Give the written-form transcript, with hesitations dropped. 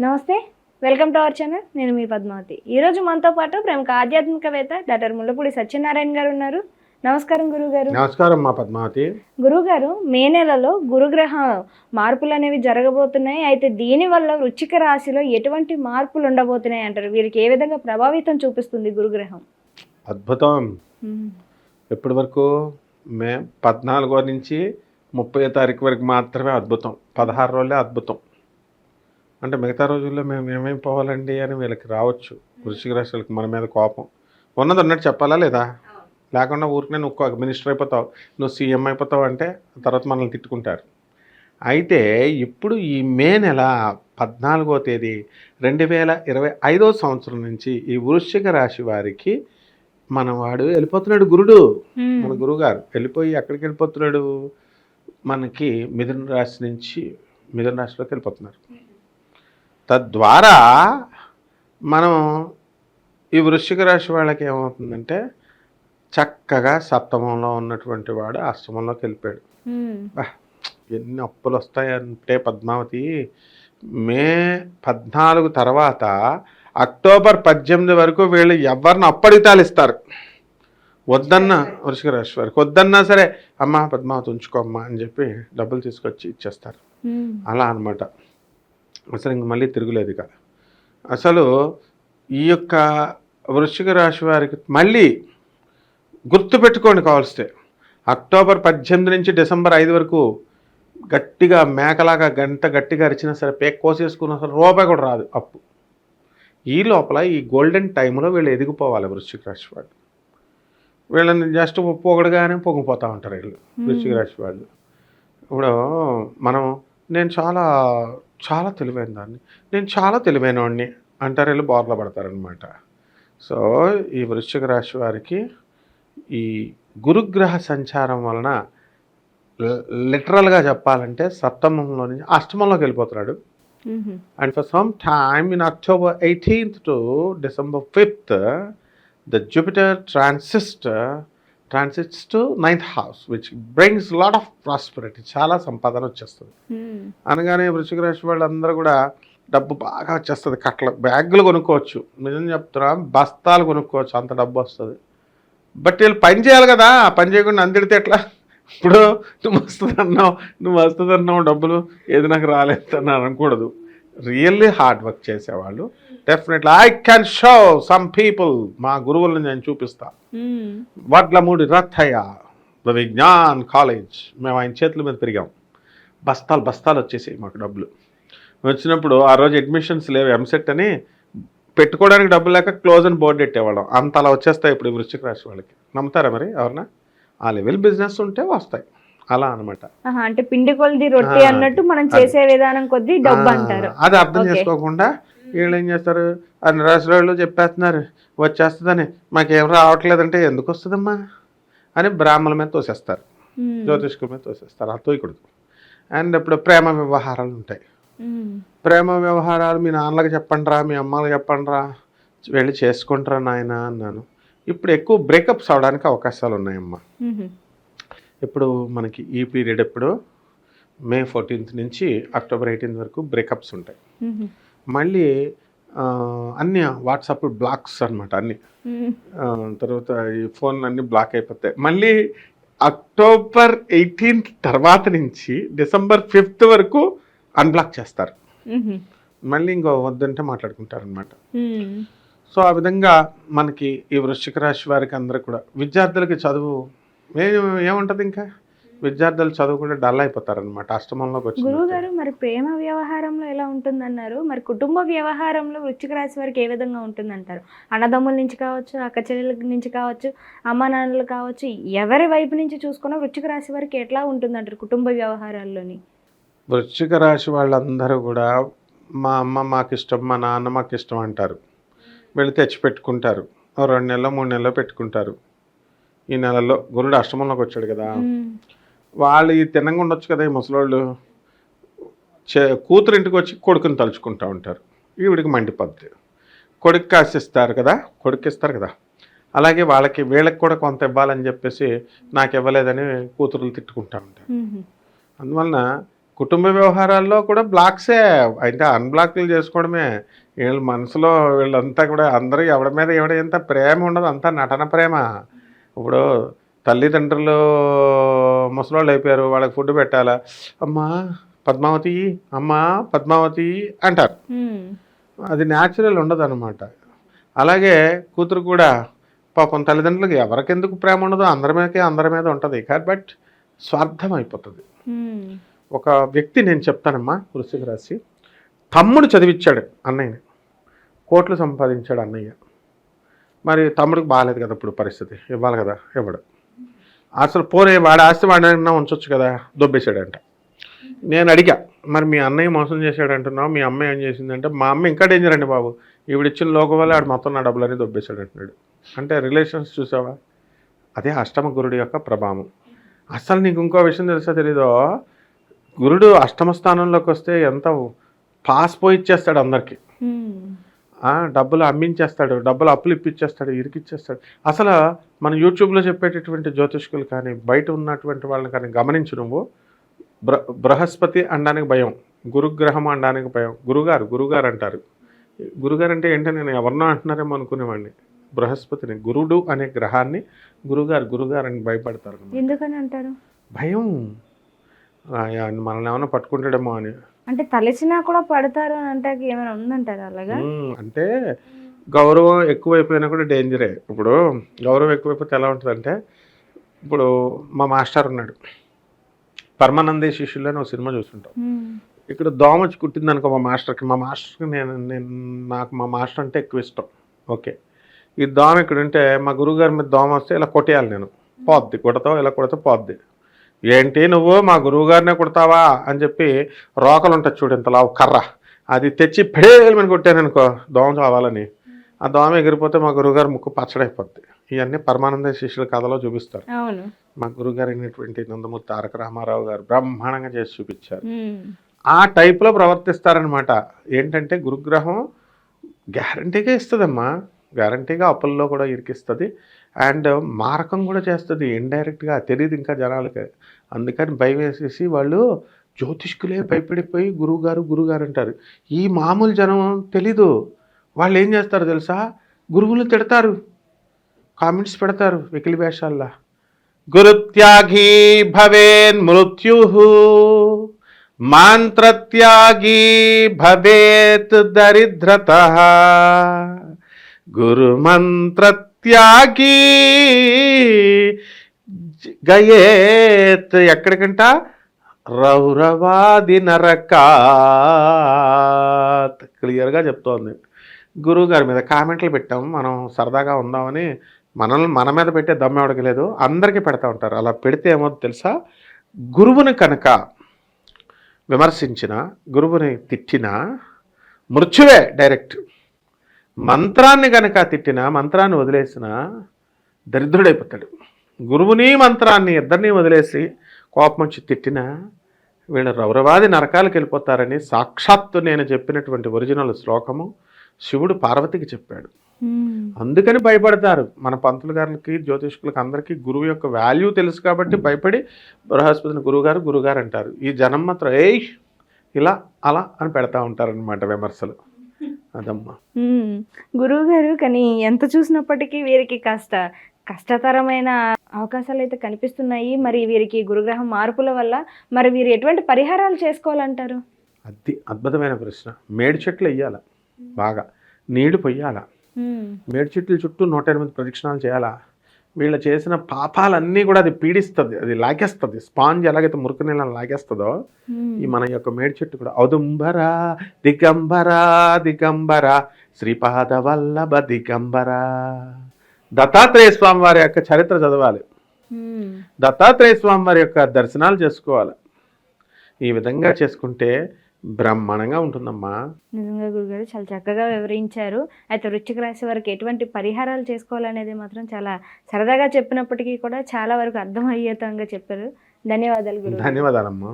నమస్తే, welcome to our channel. నేను మీ పద్మావతి. ఈరోజు మనతో పాటు ప్రముఖ ఆధ్యాత్మికవేత్త డాక్టర్ ముల్లపూడి సత్యనారాయణ గారు ఉన్నారు. నమస్కారం గురుగారు. నమస్కారం మా పద్మావతి. గురుగారు, మే నెలలో గురుగ్రహ మార్పులు అనేవి జరగబోతున్నాయి. అయితే దీనివల్ల వృశ్చిక రాశిలో ఎటువంటి మార్పులు ఉండబోతున్నాయి అంటారు? వీరికి ఏ విధంగా ప్రభావితం చూపిస్తుంది గురుగ్రహం? అద్భుతం. ఎప్పటి వరకు? మే 14 నుంచి 30 తారీఖు వరకు మాత్రమే అద్భుతం. 16 రోజులే అద్భుతం. అంటే మిగతా రోజుల్లో మేము ఏమేమి పోవాలండి అని వీళ్ళకి రావచ్చు. వృశ్చిక రాశులకి మన మీద కోపం ఉన్నది ఉన్నట్టు చెప్పాలా లేదా? లేకుండా ఊరికనే నువ్వు మినిస్టర్ అయిపోతావు, నువ్వు సీఎం అయిపోతావు అంటే తర్వాత మనల్ని తిట్టుకుంటారు. అయితే ఇప్పుడు ఈ మే నెల 14వ తేదీ 2025వ సంవత్సరం నుంచి ఈ వృశ్చిక రాశి వారికి మనవాడు వెళ్ళిపోతున్నాడు. గురుడు, మన గురువుగారు వెళ్ళిపోయి ఎక్కడికి వెళ్ళిపోతున్నాడు? మనకి మిథున రాశి నుంచి మిథున రాశిలోకి వెళ్ళిపోతున్నారు. తద్వారా మనం ఈ వృశ్చిక రాశి వాళ్ళకి ఏమవుతుందంటే చక్కగా సప్తమంలో ఉన్నటువంటి వాడు అష్టమంలోకి వెళ్ళిపోయాడు. ఎన్ని అప్పులు వస్తాయంటే పద్మావతి, మే 14 తర్వాత అక్టోబర్ 18 వరకు వీళ్ళు ఎవరిని అప్పడితాలు ఇస్తారు. వద్దన్న వృశ్చిక రాశి వారికి వద్దన్నా సరే, అమ్మ పద్మావతి ఉంచుకోమ్మా అని చెప్పి డబ్బులు తీసుకొచ్చి ఇచ్చేస్తారు. అలా అనమాట. అసలు ఇంక మళ్ళీ తిరుగులేదు కదా. అసలు ఈ యొక్క వృశ్చిక రాశి వారికి మళ్ళీ గుర్తుపెట్టుకోండి కావాల్స్తే, అక్టోబర్ 18 నుంచి డిసెంబర్ 5 వరకు గట్టిగా మేకలాగా గట్టిగా అరిచినా సరే పేక్ కోసేసుకున్నా సరే రూపాయి కూడా రాదు అప్పు. ఈ లోపల ఈ గోల్డెన్ టైంలో వీళ్ళు ఎదిగిపోవాలి వృశ్చిక రాశి వాళ్ళు. వీళ్ళని జస్ట్ పొగడగానే పొంగిపోతూ ఉంటారు వీళ్ళు వృశ్చిక రాశి వాళ్ళు. ఇప్పుడు నేను చాలా తెలివైన దాన్ని, నేను చాలా తెలివైన వాడిని అంటారు, వీళ్ళు బోర్లో పడతారనమాట. సో ఈ వృశ్చిక రాశి వారికి ఈ గురుగ్రహ సంచారం వలన లిటరల్గా చెప్పాలంటే సప్తమంలో నుంచి అష్టమంలోకి వెళ్ళిపోతున్నాడు. And for some time in October 18th to December 5th the Jupiter transits to 9th house, which brings a lot of prosperity. చాలా సంపాదన వచ్చేస్తుంది. అనగానే వృశ్చిక రాశి వాళ్ళందరూ కూడా డబ్బు బాగా వచ్చేస్తుంది. బ్యాగులు కొనుక్కోవచ్చు, నిజం చెప్తున్నా బస్తాలు కొనుక్కోవచ్చు, అంత డబ్బు వస్తుంది. బట్ వీళ్ళు పని చేయాలి కదా, పని చేయకుండా అందిడితే ఎట్లా? ఇప్పుడు నువ్వు వస్తుందన్నావు డబ్బులు, ఏది నాకు రాలేదన్నారు అనకూడదు. రియల్లీ హార్డ్ వర్క్ చేసేవాళ్ళు definitely I can show some people. మా గురువులను నేను చూపిస్తా. వడ్లమూడి రథయ్య విజ్ఞాన్ కాలేజ్, మేము ఆయన చేతుల మీద పెరిగాం. బస్తాలు వచ్చేసాయి మాకు డబ్బులు. వచ్చినప్పుడు ఆ రోజు అడ్మిషన్స్ లేవు, ఎంసెట్ అని పెట్టుకోవడానికి డబ్బులు లేక క్లోజ్ అని బోర్డు పెట్టేవాళ్ళం. అంత అలా వచ్చేస్తాయి ఇప్పుడు వృశ్చిక రాశి వాళ్ళకి. నమ్ముతారా మరి ఎవరన్నా? ఆ లెవెల్ బిజినెస్ ఉంటే వస్తాయి, అలా అనమాట. అంటే పిండి కొలది రొట్టె అన్నట్టు మనం చేసే విధానం కొద్దీ డబ్బు అంటారు. అది అర్థం చేసుకోకుండా వీళ్ళు ఏం చేస్తారు, అన్ని రాశుల వాళ్ళు చెప్పేస్తున్నారు వచ్చేస్తుందని, మాకేం రావట్లేదంటే ఎందుకు వస్తుందమ్మా అని బ్రాహ్మణుల మీద తోసేస్తారు, జ్యోతిష్కుల మీద తోసేస్తారు. అది తోయకూడదు. అండ్ ఇప్పుడు ప్రేమ వ్యవహారాలు ఉంటాయి. ప్రేమ వ్యవహారాలు మీ నాన్నలకు చెప్పండిరా, మీ అమ్మలకు చెప్పండిరా, వెళ్ళి చేసుకుంటారా నాయన అన్నాను. ఇప్పుడు ఎక్కువ బ్రేకప్స్ అవడానికి అవకాశాలు ఉన్నాయమ్మా. ఇప్పుడు మనకి ఈ పీరియడ్ ఎప్పుడు మే 14th నుంచి అక్టోబర్ 18th వరకు బ్రేకప్స్ ఉంటాయి. మళ్ళీ అన్ని వాట్సాప్ బ్లాక్స్ అనమాట, అన్ని తర్వాత ఈ ఫోన్లు అన్నీ బ్లాక్ అయిపోతాయి. మళ్ళీ అక్టోబర్ 18th తర్వాత నుంచి డిసెంబర్ 5th వరకు అన్బ్లాక్ చేస్తారు. మళ్ళీ ఇంకో వద్దంటే మాట్లాడుకుంటారు అనమాట. సో ఆ విధంగా మనకి ఈ వృశ్చిక రాశి వారికి అందరూ కూడా, విద్యార్థులకి చదువు ఏముంటుంది, ఇంకా విద్యార్థులు చదువుకుంటే డల్ అయిపోతారనమాట అష్టమంలోకి వచ్చి. గురువు గారు, మరి ప్రేమ వ్యవహారంలో ఎలా ఉంటుందన్నారు? మరి కుటుంబ వ్యవహారంలో వృశ్చిక రాశి వారికి ఏ విధంగా ఉంటుందంటారు? అన్నదమ్ముల నుంచి కావచ్చు, అక్క చెల్లెల నుంచి కావచ్చు, అమ్మ నాన్నలు కావచ్చు, ఎవరి వైపు నుంచి చూసుకున్నా వృశ్చిక రాశి వారికి ఎట్లా ఉంటుందంటారు కుటుంబ వ్యవహారాల్లోని? వృశ్చిక రాశి వాళ్ళందరూ కూడా మా అమ్మ మాకు ఇష్టం, మా నాన్న మాకు ఇష్టం అంటారు. వీళ్ళు తెచ్చి పెట్టుకుంటారు, 2 నెలలో 3 నెలలో పెట్టుకుంటారు. ఈ నెలలో గురుడు అష్టమంలోకి వచ్చాడు కదా, వాళ్ళు ఈ తినంగా ఉండొచ్చు కదా. ఈ ముసలోళ్ళు కూతురు ఇంటికి వచ్చి కొడుకుని తలుచుకుంటూ ఉంటారు. ఈవిడికి మండిపోద్ది. కొడుకు కాసిస్తారు కదా, కొడుకు ఇస్తారు కదా, అలాగే వీళ్ళకి కూడా కొంత ఇవ్వాలని చెప్పేసి నాకు ఇవ్వలేదని కూతురులు తిట్టుకుంటూ ఉంటారు. అందువలన కుటుంబ వ్యవహారాల్లో కూడా బ్లాక్సే, అయితే అన్బ్లాక్లు చేసుకోవడమే. వీళ్ళ మనసులో వీళ్ళంతా కూడా అందరూ ఎవడి మీద ఎంత ప్రేమ ఉండదు, అంతా నటన ప్రేమ. ఇప్పుడు తల్లిదండ్రులు ముసలోళ్ళు అయిపోయారు, వాళ్ళకి ఫుడ్ పెట్టాలా, అమ్మా పద్మావతి, అమ్మా పద్మావతి అంటారు. అది న్యాచురల్ ఉండదు అనమాట. అలాగే కూతురు కూడా పాపం తల్లిదండ్రులకు ఎవరికెందుకు ప్రేమ ఉండదు, అందరి మీద ఉంటుంది. బట్ స్వార్థం అయిపోతుంది. ఒక వ్యక్తి నేను చెప్తానమ్మా, వృశ్చిక రాశి, తమ్ముడు చదివించాడు అన్నయ్యని, కోట్లు సంపాదించాడు అన్నయ్య. మరి తమ్ముడికి బాగాలేదు కదా ఇప్పుడు పరిస్థితి, ఇవ్వాలి కదా, ఇవ్వడు. అసలు పోరే వాడి ఆస్తి వాడినా ఉంచవచ్చు కదా, దొబ్బేశాడంట. నేను అడిగా, మరి మీ అన్నయ్య మోసం చేశాడు అంటున్నావు, మీ అమ్మ ఏం చేసిందంటే, మా అమ్మ ఇంకా డేంజర్ అండి బాబు, ఈవిడిచ్చిన లోకం వల్ల ఆడు మొత్తం నా డబ్బులన్నీ దొబ్బేశాడు అంటున్నాడు. అంటే రిలేషన్స్ చూసావా, అదే అష్టమ గురుడి యొక్క ప్రభావం. అసలు నీకు ఇంకో విషయం తెలుసా తెలీదో, గురుడు అష్టమ స్థానంలోకి వస్తే ఎంత పాస్ పోయిచ్చేస్తాడు అందరికీ. డబ్బులు అమ్మించేస్తాడు, డబ్బులు అప్పులు ఇప్పించేస్తాడు, ఇరికిచ్చేస్తాడు. అసలు మన యూట్యూబ్లో చెప్పేటటువంటి జ్యోతిష్కులు కానీ బయట ఉన్నటువంటి వాళ్ళని కానీ గమనించు నువ్వు. బృహస్పతి అనడానికి భయం, గురుగ్రహం అనడానికి భయం. గురుగారు అంటారు. గురుగారు అంటే ఏంటో నేను ఎవరినో అంటున్నారేమో అనుకునేవాడిని. బృహస్పతిని, గురుడు అనే గ్రహాన్ని గురుగారు అని భయపడతారు. ఎందుకని అంటారు? భయం, మనల్ని ఏమైనా పట్టుకుంటాడేమో అని. అంటే తలచినా కూడా పడతారు అని అంటే ఏమైనా ఉందంటారు అలాగా? అంటే గౌరవం ఎక్కువైపోయినా కూడా డేంజరే. ఇప్పుడు గౌరవం ఎక్కువైపోతే ఎలా ఉంటుందంటే, ఇప్పుడు మా మాస్టర్ ఉన్నాడు, పరమానందే శిష్యులు అని ఒక సినిమా చూస్తుంటాం. ఇక్కడ దోమ వచ్చి కుట్టింది అనుకో మా మాస్టర్కి నాకు మా మాస్టర్ అంటే ఎక్కువ ఇష్టం. ఓకే, ఈ దోమ ఇక్కడ ఉంటే మా గురువుగారి మీద దోమ వస్తే ఇలా కొట్టేయాలి నేను, పోద్ది, కొడతావు ఇలా కొడితే పోద్ది. ఏంటి నువ్వు మా గురువుగారినే కొడతావా అని చెప్పి రోకలు ఉంటుంది చూడు, ఇంతలా కర్ర, అది తెచ్చి పేలుమని కొట్టాను అనుకో దోమ చావాలని, ఆ దోమ ఎగిరిపోతే మా గురువుగారు ముక్కు పచ్చడైపోద్ది. ఇవన్నీ పరమానంద శిష్యుల కథలో చూపిస్తారు. మా గురువుగారు అయినటువంటి నందమూరి తారక రామారావు గారు బ్రహ్మాండంగా చేసి చూపించారు. ఆ టైప్లో ప్రవర్తిస్తారనమాట. ఏంటంటే గురుగ్రహం గ్యారంటీగా ఇస్తుందమ్మా, గ్యారంటీగా అప్పుల్లో కూడా ఇరికిస్తుంది, అండ్ మారకం కూడా చేస్తుంది ఇండైరెక్ట్గా, తెలియదు ఇంకా జనాలకి. అందుకని భయం వేసేసి వాళ్ళు జ్యోతిష్కులే భయపడిపోయి గురువుగారు అంటారు. ఈ మామూలు జనం తెలీదు, వాళ్ళు ఏం చేస్తారు తెలుసా, గురువులు తిడతారు, కామెంట్స్ పెడతారు వెకిలి వేషాల్లా. గురుత్యాగీ భవేన్ మృత్యు, మంత్రత్యాగీ భవేత్ దరిద్రత, గురుమంత్రత్యాగీ గయేత్ ఎక్కడికంట, రౌరవాది నరకాత్. క్లియర్గా చెప్తోంది. గురువు గారి మీద కామెంట్లు పెట్టాము మనం, సరదాగా ఉందామని. మన మీద పెట్టే దమ్ము ఎవడికి లేదు, అందరికీ పెడతా ఉంటారు. అలా పెడితే ఏమో తెలుసా, గురువుని కనుక విమర్శించిన, గురువుని తిట్టిన మృత్యువే డైరెక్ట్. మంత్రాన్ని కనుక తిట్టిన, మంత్రాన్ని వదిలేసిన దరిద్రుడైపోతాడు. గురువుని మంత్రాన్ని ఇద్దరిని వదిలేసి కోపం వచ్చి తిట్టిన వీళ్ళు రౌరవాది నరకాలకు వెళ్ళిపోతారని సాక్షాత్తు నేను చెప్పినటువంటి ఒరిజినల్ శ్లోకము శివుడు పార్వతికి చెప్పాడు. అందుకని భయపడతారు మన పంతులు గారికి, జ్యోతిష్కులకు, అందరికీ గురువు యొక్క వాల్యూ తెలుసు కాబట్టి భయపడి బృహస్పతిని గురుగారు అంటారు. ఈ జనం మాత్రం ఇలా అలా అని పెడతా ఉంటారనమాట విమర్శలు. అదమ్మా గురువు గారు. కానీ ఎంత చూసినప్పటికీ వీరికి కాస్త కష్టతరమైన అవకాశాలు అయితే కనిపిస్తున్నాయి. మరి వీరికి గురుగ్రహం మార్పుల వల్ల మరి వీరు ఎటువంటి పరిహారాలు చేసుకోవాలంటారు? అది అద్భుతమైన ప్రశ్న. మేడి చెట్లు వేయాల, బాగా నీళ్లు పొయ్యాల, మేడి చెట్ల చుట్టూ 108 ప్రదక్షిణాలు చేయాలా. వీళ్ళు చేసిన పాపాలన్నీ కూడా అది పీడిస్తుంది, అది లాగేస్తుంది. స్పాంజ్ ఎలాగైతే మురికి నీళ్ళని లాగేస్తుందో ఈ మన యొక్క మేడి చెట్టు కూడా. ఔదుంబర దిగంబర దిగంబర శ్రీపాద వల్లభ దిగంబర. దత్తాత్రేయ స్వామి వారి యొక్క చరిత్ర చదవాలి, దత్తాత్రేయ స్వామి వారి యొక్క దర్శనాలు చేసుకోవాలి. ఈ విధంగా చేసుకుంటే బ్రహ్మాండంగా ఉంటుందమ్మా. నిజంగా గురుగారు చాలా చక్కగా వివరించారు. అయితే వృశ్చిక రాశి వారికి ఎటువంటి పరిహారాలు చేసుకోవాలనేది మాత్రం చాలా సరదాగా చెప్పినప్పటికీ కూడా చాలా వరకు అర్థమయ్యేతంగా చెప్పారు. ధన్యవాదాలు గురుగారు. ధన్యవాదాలమ్మా.